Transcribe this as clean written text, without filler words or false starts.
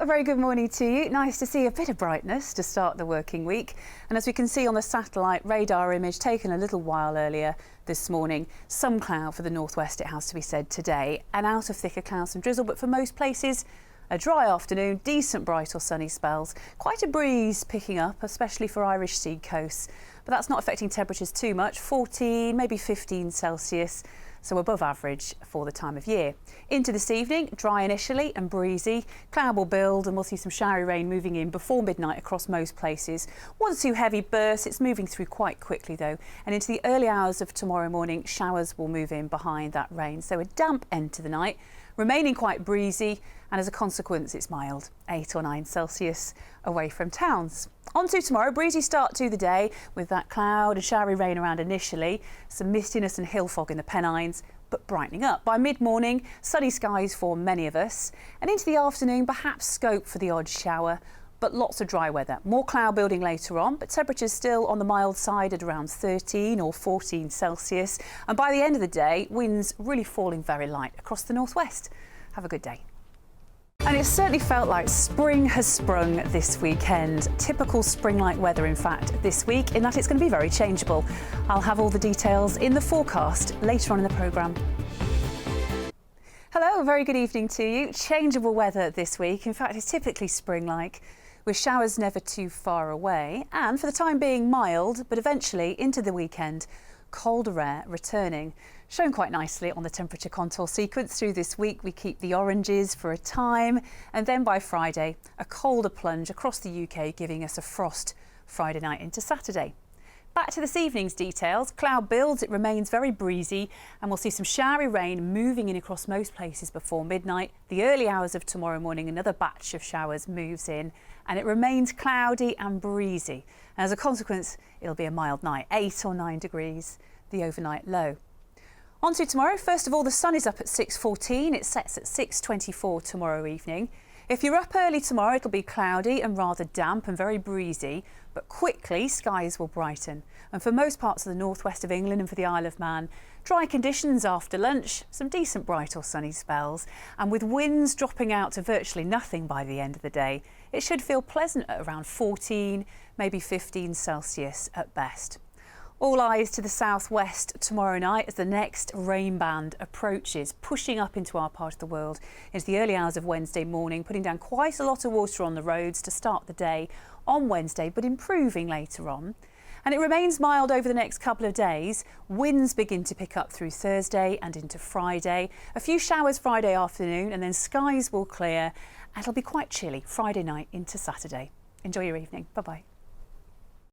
a very good morning to you. Nice to see a bit of brightness to start the working week. And as we can see on the satellite radar image taken a little while earlier this morning, some cloud for the northwest, it has to be said, today, and out of thicker clouds and drizzle, but for most places a dry afternoon, decent bright or sunny spells, quite a breeze picking up, especially for Irish sea coasts. But that's not affecting temperatures too much, 14, maybe 15 Celsius. So above average for the time of year. Into this evening, dry initially and breezy. Cloud will build and we'll see some showery rain moving in before midnight across most places. 1 or 2 heavy bursts. It's moving through quite quickly though. And into the early hours of tomorrow morning, showers will move in behind that rain. So a damp end to the night, remaining quite breezy, and as a consequence it's mild, 8 or 9 Celsius away from towns. On to tomorrow, breezy start to the day with that cloud and showery rain around initially, some mistiness and hill fog in the Pennines, but brightening up. By mid-morning, sunny skies for many of us, and into the afternoon perhaps scope for the odd shower, but lots of dry weather. More cloud building later on, but temperatures still on the mild side at around 13 or 14 Celsius, and by the end of the day, winds really falling very light across the northwest. Have a good day. And it certainly felt like spring has sprung this weekend. Typical spring-like weather, in fact, this week, in that it's going to be very changeable. I'll have all the details in the forecast later on in the programme. Hello, a very good evening to you. Changeable weather this week. In fact, it's typically spring-like, with showers never too far away, and for the time being mild, but eventually into the weekend, colder air returning. Shown quite nicely on the temperature contour sequence through this week. We keep the oranges for a time, and then by Friday, a colder plunge across the UK, giving us a frost Friday night into Saturday. Back to this evening's details. Cloud builds, it remains very breezy, and we'll see some showery rain moving in across most places before midnight. The early hours of tomorrow morning, another batch of showers moves in, and it remains cloudy and breezy. And as a consequence, it'll be a mild night, 8 or 9 degrees, the overnight low. On to tomorrow. First of all, the sun is up at 6:14. It sets at 6:24 tomorrow evening. If you're up early tomorrow, it'll be cloudy and rather damp and very breezy, but quickly skies will brighten. And for most parts of the northwest of England and for the Isle of Man, dry conditions after lunch, some decent bright or sunny spells, and with winds dropping out to virtually nothing by the end of the day, it should feel pleasant at around 14, maybe 15 Celsius at best. All eyes to the southwest tomorrow night as the next rain band approaches, pushing up into our part of the world into the early hours of Wednesday morning, putting down quite a lot of water on the roads to start the day on Wednesday, but improving later on. And it remains mild over the next couple of days. Winds begin to pick up through Thursday and into Friday. A few showers Friday afternoon, and then skies will clear, and it'll be quite chilly Friday night into Saturday. Enjoy your evening. Bye-bye.